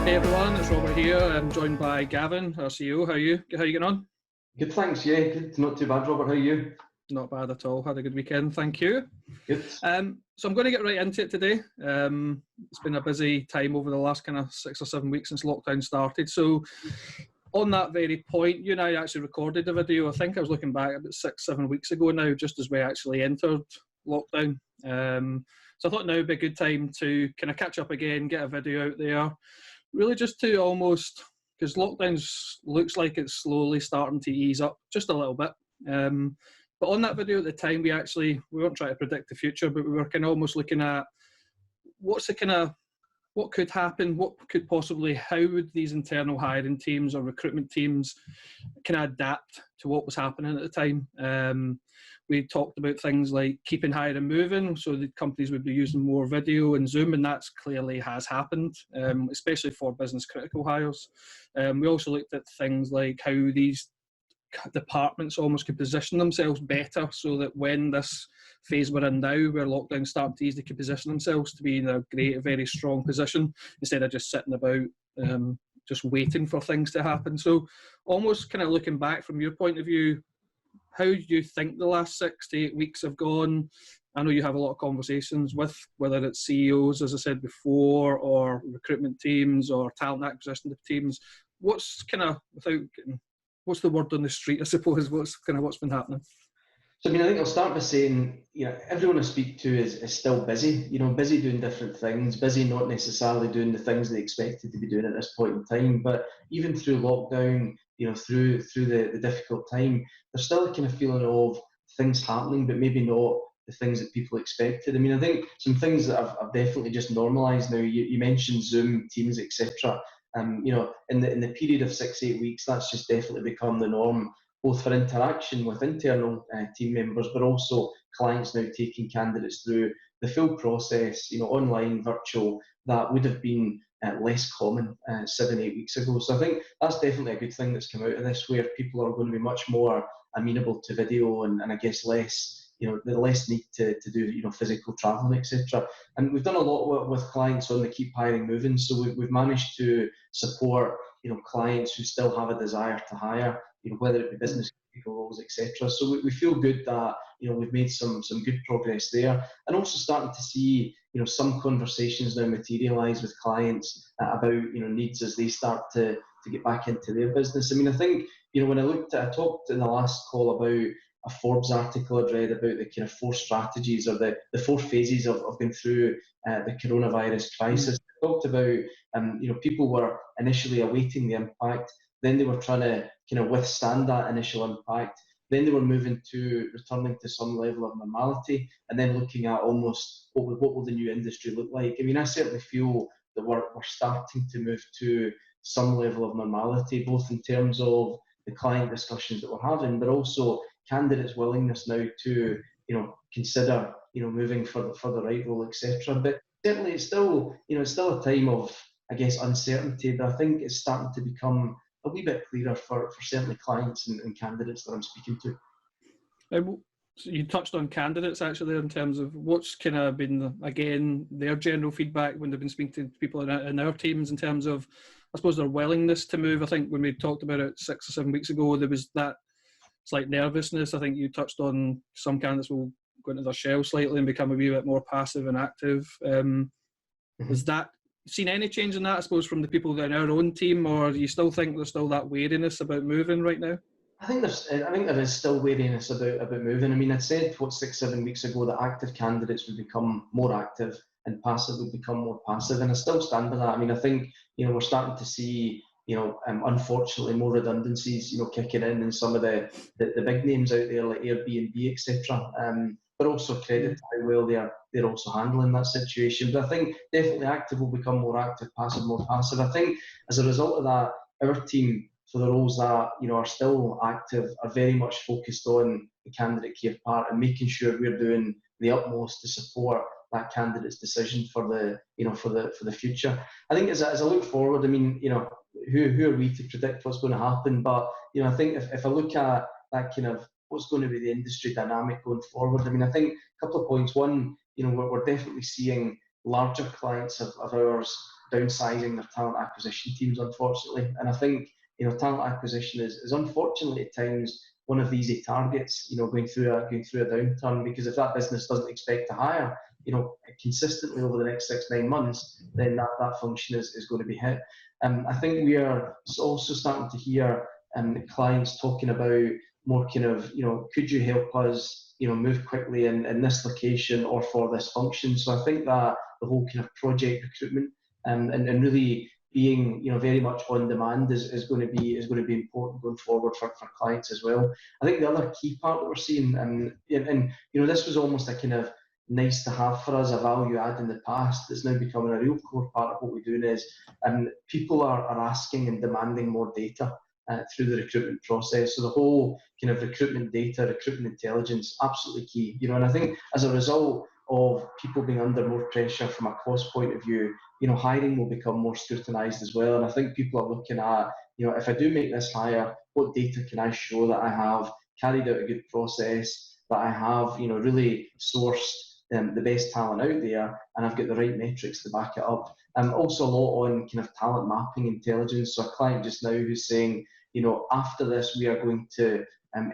Hey everyone, it's Robert here. I'm joined by Gavin, our CEO. How are you? How are you getting on? Good, thanks. Yeah, good. Not too bad, Robert. How are you? Not bad at all. Had a good weekend, thank you. Good. So I'm going to get right into it today. It's been a busy time over the last kind of 6 or 7 weeks since lockdown started. So on that very point, you and I actually recorded a video. I think I was looking back about 6-7 weeks ago now, just as we actually entered lockdown. So I thought now would be a good time to kind of catch up again, get a video out there. Really just to almost, because lockdown looks like it's slowly starting to ease up just a little bit. But on that video at the time, we weren't trying to predict the future, but we were kind of almost looking at what could happen, what could possibly, how would these internal hiring teams or recruitment teams kind of adapt to what was happening at the time. We talked about things like keeping hiring moving, so the companies would be using more video and Zoom, and that's clearly has happened, especially for business critical hires. We also looked at things like how these departments almost could position themselves better so that when this phase we're in now, where lockdown starting to ease, they could position themselves to be in a very strong position instead of just sitting about just waiting for things to happen. So almost kind of looking back from your point of view, how do you think the last 6 to 8 weeks have gone? I know you have a lot of conversations with whether it's CEOs, as I said before, or recruitment teams or talent acquisition teams. What's the word on the street, I suppose? What's been happening? So, I think I'll start by saying, everyone I speak to is still busy, busy doing different things, busy not necessarily doing the things they expected to be doing at this point in time. But even through lockdown, through the difficult time, there's still a kind of feeling of things happening, but maybe not the things that people expected. I think some things that I've definitely just normalised now. You mentioned Zoom, Teams, etc. In the period of 6-8 weeks, that's just definitely become the norm, both for interaction with internal team members, but also clients now taking candidates through the full process, online, virtual, that would have been less common 7-8 weeks ago. So I think that's definitely a good thing that's come out of this, where people are going to be much more amenable to video and I guess less, the less need to do, physical traveling, etc. And we've done a lot with clients on the Keep Hiring Moving. So we've managed to support, clients who still have a desire to hire, whether it be business critical roles, etc. So we feel good that, we've made some good progress there, and also starting to see, some conversations now materialise with clients about, needs as they start to get back into their business. I think, when I talked in the last call about a Forbes article I'd read about the kind of 4 strategies or the 4 phases of going through the coronavirus crisis. I talked about, people were initially awaiting the impact, then they were trying to kind of withstand that initial impact, then they were moving to returning to some level of normality, and then looking at almost what will the new industry look like. I certainly feel that we're starting to move to some level of normality, both in terms of the client discussions that we're having, but also candidates' willingness now to, consider, moving for the right role, etc. But certainly, it's still a time of, I guess, uncertainty. But I think it's starting to become a wee bit clearer for certainly clients and candidates that I'm speaking to. So you touched on candidates actually in terms of what's kind of been, again, their general feedback when they've been speaking to people in our teams in terms of, I suppose, their willingness to move. I think when we talked about it 6 or 7 weeks ago, there was that slight nervousness. I think you touched on some candidates will go into their shell slightly and become a wee bit more passive and active. Has that seen any change in that, I suppose, from the people in our own team, or do you still think there's still that wariness about moving right now? I think there is still wariness about moving. I'd said 6-7 weeks ago that active candidates would become more active and passive would become more passive, and I still stand by that. I think we're starting to see unfortunately more redundancies kicking in some of the big names out there like Airbnb, etc. But also credit to how well they're also handling that situation. But I think definitely active will become more active, passive more passive. I think as a result of that, our team, for the roles that are still active, are very much focused on the candidate care part and making sure we're doing the utmost to support that candidate's decision for the future. I think as I look forward, who are we to predict what's going to happen? But I think if I look at that kind of what's going to be the industry dynamic going forward, I think a couple of points. One, we're definitely seeing larger clients of ours downsizing their talent acquisition teams, unfortunately. And I think, talent acquisition is unfortunately at times one of the easy targets, going through a downturn, because if that business doesn't expect to hire, consistently over the next 6-9 months, then that function is going to be hit. I think we are also starting to hear clients talking about more kind of, could you help us, move quickly in this location or for this function? So I think that the whole kind of project recruitment and really being, very much on demand is going to be important going forward for clients as well. I think the other key part that we're seeing, and this was almost a kind of nice to have for us, a value add in the past, it's now becoming a real core part of what we're doing is people are asking and demanding more data through the recruitment process. So the whole kind of recruitment data, recruitment intelligence, absolutely key. And I think as a result of people being under more pressure from a cost point of view, hiring will become more scrutinised as well. And I think people are looking at, if I do make this hire, what data can I show that I have carried out a good process, that I have, really sourced the best talent out there, and I've got the right metrics to back it up. Also a lot on kind of talent mapping intelligence. So a client just now who's saying, after this, we are going to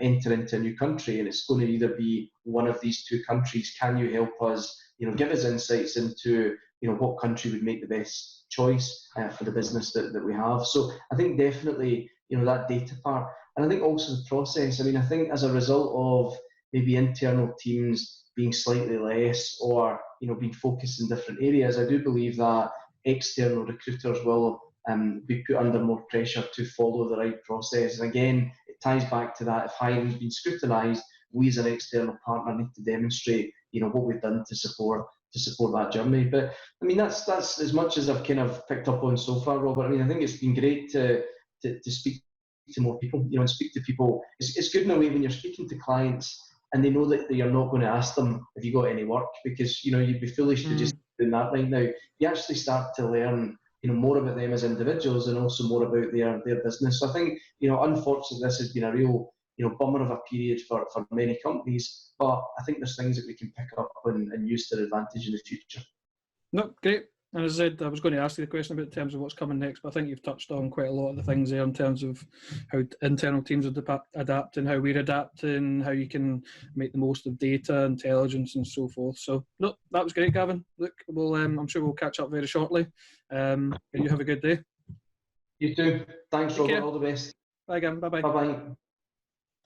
enter into a new country, and it's going to either be one of these two countries. Can you help us, give us insights into, what country would make the best choice for the business that we have? So I think definitely, that data part. And I think also the process. I think as a result of maybe internal teams being slightly less or, being focused in different areas, I do believe that external recruiters will be put under more pressure to follow the right process. And again, it ties back to that. If hiring's been scrutinised, we as an external partner need to demonstrate, what we've done to support that journey. But that's as much as I've kind of picked up on so far, Robert. I think it's been great to speak to more people, and speak to people. It's good in a way when you're speaking to clients and they know that you're not going to ask them if you got any work, because you'd be foolish to just do that right now. You actually start to learn more about them as individuals and also more about their business. So I think, unfortunately, this has been a real, bummer of a period for many companies, but I think there's things that we can pick up and use to their advantage in the future. No, great. And as I said, I was going to ask you the question about in terms of what's coming next, but I think you've touched on quite a lot of the things there in terms of how internal teams are adapting, how we're adapting, how you can make the most of data, intelligence and so forth. So, no, that was great, Gavin. Look, I'm sure we'll catch up very shortly. You have a good day. You too. Thanks, Robert. All the best. Bye, Gavin. Bye-bye. Bye-bye.